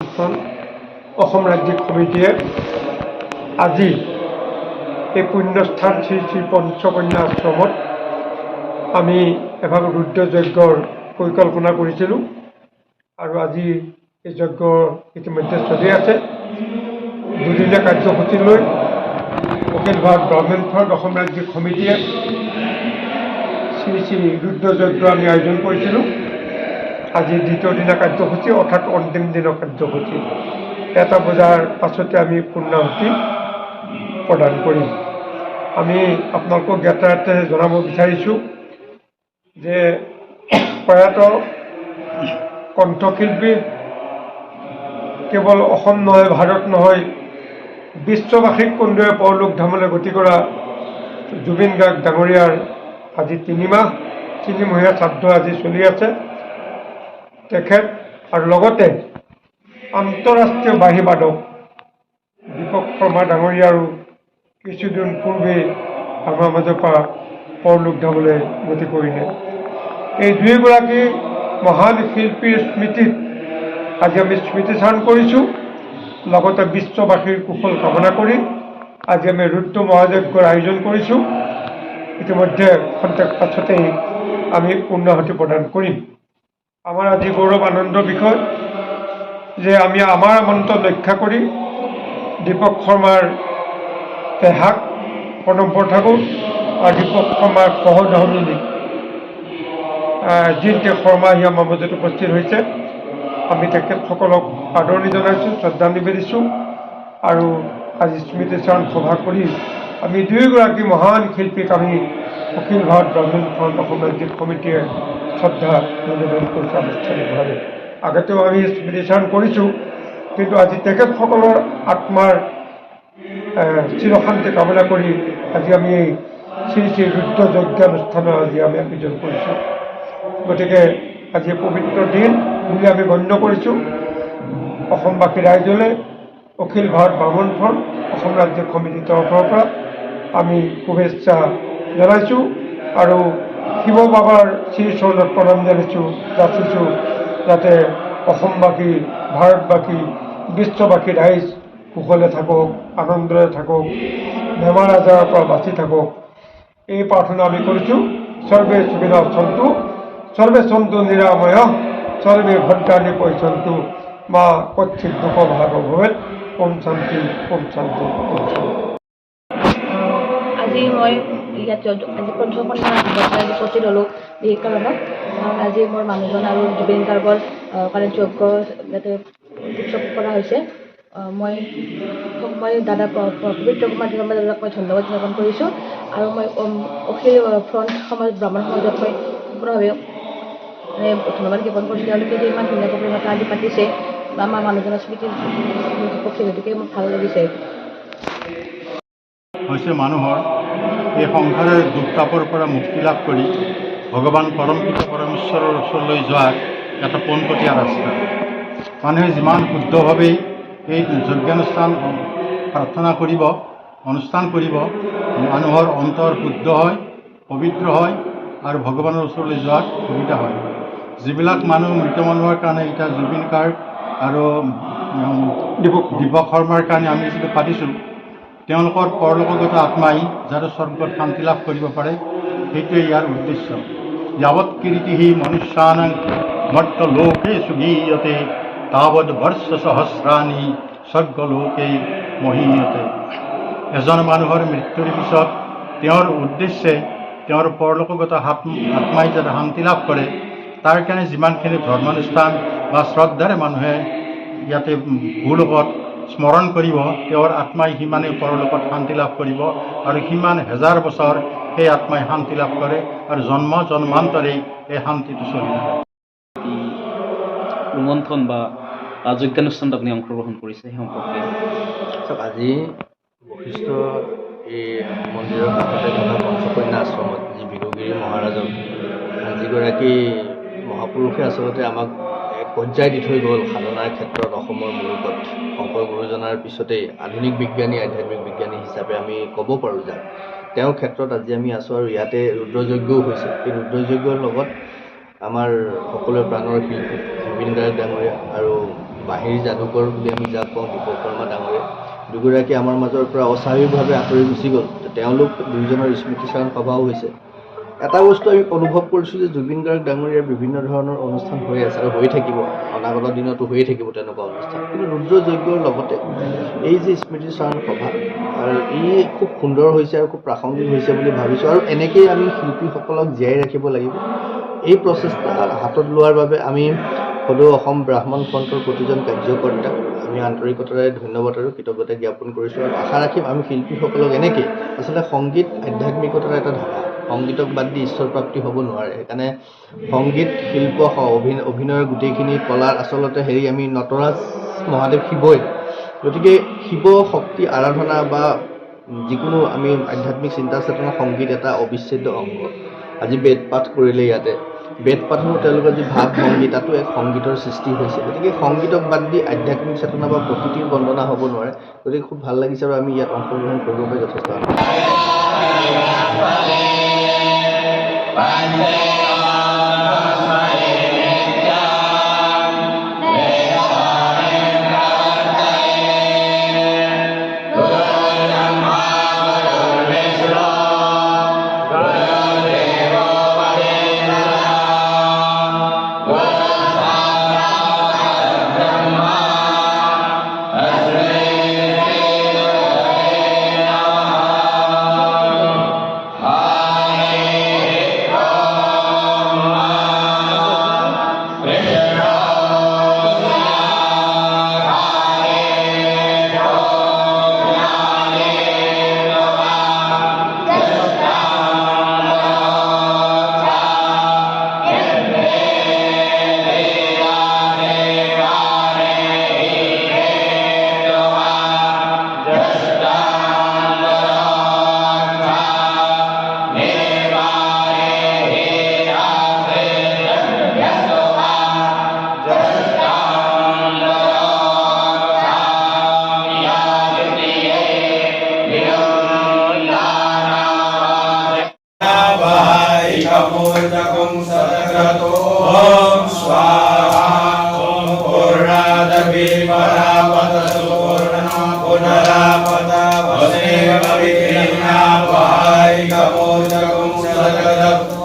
অসম ৰাজ্যিক সমিতিয়ে আজি এই পুণ্যস্থান শ্ৰী শ্ৰী পঞ্চকন্যা আশ্ৰমত আমি এভাগ ৰুদ্ৰ যজ্ঞৰ পৰিকল্পনা কৰিছিলোঁ আৰু আজি এই যজ্ঞ ইতিমধ্যে চলি আছে। দুদিনীয়া কাৰ্যসূচী লৈ অখিল ভাৰত ব্ৰাহ্মণ ফ্ৰণ্ট অসম ৰাজ্যিক সমিতিয়ে শ্ৰী শ্ৰী ৰুদ্ৰ যজ্ঞ আমি আয়োজন কৰিছিলোঁ। আজি দ্বিতীয় দিনা কাৰ্যসূচী অৰ্থাৎ অন্তিম দিনৰ কাৰ্যসূচী 1টা বজাৰ পাছতে আমি পূৰ্ণাহুতি প্ৰদান কৰিম। আমি আপোনালোকক জ্ঞাতাৰ্থে জনাব বিচাৰিছোঁ যে প্ৰয়াত কণ্ঠশিল্পী কেৱল অসম নহয়, ভাৰত নহয়, বিশ্ববাসীক কোনদৰে পৰলোক ধামলৈ গতি কৰা জুবিন গাৰ্গ ডাঙৰীয়াৰ আজি 3মহীয়া শ্ৰাদ্ধ আজি চলি আছে। তেখেত আৰু লগতে আন্তঃৰাষ্ট্ৰীয় বাঁহী বাদক দীপক শৰ্মা ডাঙৰীয়াৰো কিছুদিন পূৰ্বেই আমাৰ মাজৰ পৰা পৰলোক ধামলৈ গতি কৰিলে। এই দুয়োগৰাকী মহান শিল্পীৰ স্মৃতিত আজি আমি স্মৃতিচাৰণ কৰিছোঁ। লগতে বিশ্ববাসীৰ কুশল কামনা কৰি আজি আমি ৰুদ্ৰ মহাযজ্ঞৰ আয়োজন কৰিছোঁ। ইতিমধ্যে খন্তেক পাছতেই আমি পূৰ্ণাহুতি প্ৰদান কৰিম। আমাৰ আজি গৌৰৱ আনন্দৰ বিষয় যে আমি আমাৰ আমন্ত্ৰণ ৰক্ষা কৰি দীপক শৰ্মাৰ পেহাক প্ৰণৱ ঠাকুৰ আৰু দীপক শৰ্মাৰ সহধৰ্মিনী জিন্তি শৰ্মা আহি আমাৰ মাজত উপস্থিত হৈছে। আমি তেখেতসকলক আদৰণি জনাইছোঁ, শ্ৰদ্ধা নিবেদিছোঁ আৰু আজি স্মৃতিচাৰণ সভা কৰি আমি দুয়োগৰাকী মহান শিল্পীক আমি অখিল ভাৰত ব্ৰাহ্মণ ফ্ৰণ্ট অসম ৰাজ্যিক সমিতিয়ে শ্ৰদ্ধা নিবেদন কৰিছোঁ আনুষ্ঠানিকভাৱে। আগতেও আমি স্মৃতিচাৰণ কৰিছোঁ, কিন্তু আজি তেখেতসকলৰ আত্মাৰ চিৰশান্তি কামনা কৰি আজি আমি এই শ্ৰী শ্ৰী ৰুদ্ৰ যজ্ঞানুষ্ঠানৰ আজি আমি আয়োজন কৰিছোঁ। গতিকে আজি পবিত্ৰ দিন বুলি আমি গণ্য কৰিছোঁ। অসমবাসী ৰাইজলৈ অখিল ভাৰত ব্ৰাহ্মণ ফ্ৰণ্ট অসম ৰাজ্যিক সমিতিৰ তৰফৰ পৰা আমি শুভেচ্ছা জনাইছোঁ আৰু শিৱ বাবাৰ শ্ৰীচৰণত প্ৰণাম জনাইছোঁ, যাচিছোঁ যাতে অসমবাসী, ভাৰতবাসী, বিশ্ববাসী ৰাইজ কুশলে থাকক, আনন্দৰে থাকক, বেমাৰ আজাৰৰ পৰা বাচি থাকক, এই প্ৰাৰ্থনা আমি কৰিছোঁ। সৰ্বে সুখিনঃ সন্তু, সৰ্বে সন্তু নিৰাময়ঃ, সৰ্বে ভদ্ৰাণি পশ্যন্তু, মা কচ্চিৎ দুঃখভাগ ভৱেৎ। ওম শান্তি, ওম শান্তি, ওম শান্তি। আজি মই ইয়াত আজি পঞ্চকন্যা আজি উপস্থিত হ'লোঁ এই কাৰণত, কাৰণ আজি মোৰ মানুহজন আৰু জুবিন গাৰ্গৰ কাৰণে যজ্ঞ যাতে উৎসৱ কৰা হৈছে। মই দাদা পবিত্ৰ কুমাৰ দাদাক মই ধন্যবাদ জ্ঞাপন কৰিছোঁ আৰু মই অখিল ফ্ৰণ্ট সমাজ ব্ৰাহ্মণ সমাজক মই সম্পূৰ্ণভাৱে ধন্যবাদ জ্ঞাপন কৰিছোঁ। তেওঁলোকে যে ইমান ধুনীয়াকৈ পৰিমাণে আজি পাতিছে আমাৰ মানুহজনৰ স্মৃতিৰ পক্ষে, গতিকে মোক ভাল লাগিছে। হৈছে মানুহৰ এই সংসাৰৰ দুখ তাপৰ পৰা মুক্তি লাভ কৰি ভগৱান পৰম পিতা পৰমেশ্বৰৰ ওচৰলৈ যোৱাৰ এটা পোনপটীয়া ৰাস্তা। মানুহে যিমান শুদ্ধভাৱেই এই যজ্ঞানুষ্ঠান প্ৰাৰ্থনা কৰিব, অনুষ্ঠান কৰিব, মানুহৰ অন্তৰ শুদ্ধ হয়, পবিত্ৰ হয় আৰু ভগৱানৰ ওচৰলৈ যোৱাত সুবিধা হয়। যিবিলাক মানুহ মৃত মানুহৰ কাৰণে এতিয়া জুবিন গাৰ্গ আৰু দীপক শৰ্মাৰ কাৰণে আমি যিটো পাতিছোঁ, তেওঁলোকৰ পৰলোকগত আত্মাই যাতে স্বৰ্গত শান্তি লাভ কৰিব পাৰে, সেইটোৱে ইয়াৰ উদ্দেশ্য। যাৱৎ কীৰ্তিহি মনুষ্যানাং মৰ্ত্যলোকেষু গীয়তে তাৱৎ বৰ্ষ সহস্ৰাণি স্বৰ্গলোকে মহীয়তে। এজন মানুহৰ মৃত্যুৰ পিছত তেওঁৰ উদ্দেশ্যে তেওঁৰ পৰলোকগত আত্মাই যাতে শান্তি লাভ কৰে, তাৰ কাৰণে যিমানখিনি ধৰ্মানুষ্ঠান বা শ্ৰদ্ধাৰে মানুহে ইয়াতে ভূলোকত স্মৰণ কৰিব, তেওঁৰ আত্মাই সিমানে পৰলোকত শান্তি লাভ কৰিব আৰু সিমান হেজাৰ বছৰ সেই আত্মাই শান্তি লাভ কৰে আৰু জন্ম জন্মান্তৰে এই শান্তিটো চলি থাকে। ৰুমন্থন বা যজ্ঞানুষ্ঠানত আপুনি অংশগ্ৰহণ কৰিছে সেই সম্পৰ্কে চাওক, আজি বশিষ্ঠ এই মন্দিৰৰ কাষতে থকা পঞ্চকন্যা আশ্ৰমত যি বিহুগিৰি মহাৰাজক যিগৰাকী মহাপুৰুষে আচলতে আমাক এক পৰ্যায় দি থৈ গ'ল সাধনাৰ ক্ষেত্ৰত অসমৰ মুলুকত। শংকৰ গুৰুজনাৰ পিছতেই আধুনিক বিজ্ঞানী, আধ্যাত্মিক বিজ্ঞানী হিচাপে আমি ক'ব পাৰোঁ যাক। তেওঁৰ ক্ষেত্ৰত আজি আমি আছোঁ আৰু ইয়াতে ৰুদ্ৰযজ্ঞও হৈছে। এই ৰুদ্ৰযজ্ঞৰ লগত আমাৰ সকলোৰে প্ৰাণৰ শিল্পী জুবিন গাৰ্গ ডাঙৰীয়া আৰু বাহিৰ যাদুকৰ বুলি আমি যাক কওঁ দীপক শৰ্মা ডাঙৰীয়া, দুগৰাকী আমাৰ মাজৰ পৰা অস্বাভাৱিকভাৱে আঁতৰি গুচি গ'ল। তেওঁলোক দুয়োজনৰ স্মৃতিচাৰণ সভাও হৈছে। এটা বস্তু আমি অনুভৱ কৰিছোঁ যে জুবিন গাৰ্গ ডাঙৰীয়াৰ বিভিন্ন ধৰণৰ অনুষ্ঠান হৈ আছে আৰু হৈ থাকিব, অনাগত দিনতো হৈয়ে থাকিব তেনেকুৱা অনুষ্ঠান। কিন্তু ৰুদ্ৰ যজ্ঞৰ লগতে এই যে স্মৃতিচাৰণ সভা আৰু ই খুব সুন্দৰ হৈছে আৰু খুব প্ৰাসংগিক হৈছে বুলি ভাবিছোঁ। আৰু এনেকেই আমি শিল্পীসকলক জীয়াই ৰাখিব লাগিব। এই প্ৰচেষ্টা হাতত লোৱাৰ বাবে আমি সদৌ অসম ব্ৰাহ্মণ ফ্ৰণ্টৰ প্ৰতিজন কাৰ্যকৰ্তাক আমি আন্তৰিকতাৰে ধন্যবাদ আৰু কৃতজ্ঞতা জ্ঞাপন কৰিছোঁ। আৰু আশা ৰাখিম আমি শিল্পীসকলক এনেকৈ আচলতে সংগীত আধ্যাত্মিকতাৰ এটা ধাৰা, সংগীতক বাদ দি ঈশ্বৰ প্ৰাপ্তি হ'ব নোৱাৰে। সেইকাৰণে সংগীত শিল্প অভিনয়ৰ গোটেইখিনি কলাৰ আচলতে আমি নটৰাজ মহাদেৱ শিৱই, গতিকে শিৱ শক্তি আৰাধনা বা যিকোনো আমি আধ্যাত্মিক চিন্তা চেতনা সংগীত এটা অবিচ্ছেদ্য অংগ। আজি বেদ পাঠ কৰিলে ইয়াতে বেদ পাঠৰো তেওঁলোকৰ যি ভাৱ ভংগী তাতো এক সংগীতৰ সৃষ্টি হৈছে। গতিকে সংগীতক বাদ দি আধ্যাত্মিক চেতনা বা প্ৰকৃতিৰ বন্দনা হ'ব নোৱাৰে। গতিকে খুব ভাল লাগিছে আৰু আমি ইয়াত অংশগ্ৰহণ কৰিব পাৰি যথেষ্ট Kapurtakum sadagato Om Swaha Om Purnadapi Parapatatu Purnama Punarapata Vasneva Vikrina Vahai Kapurtakum sadagato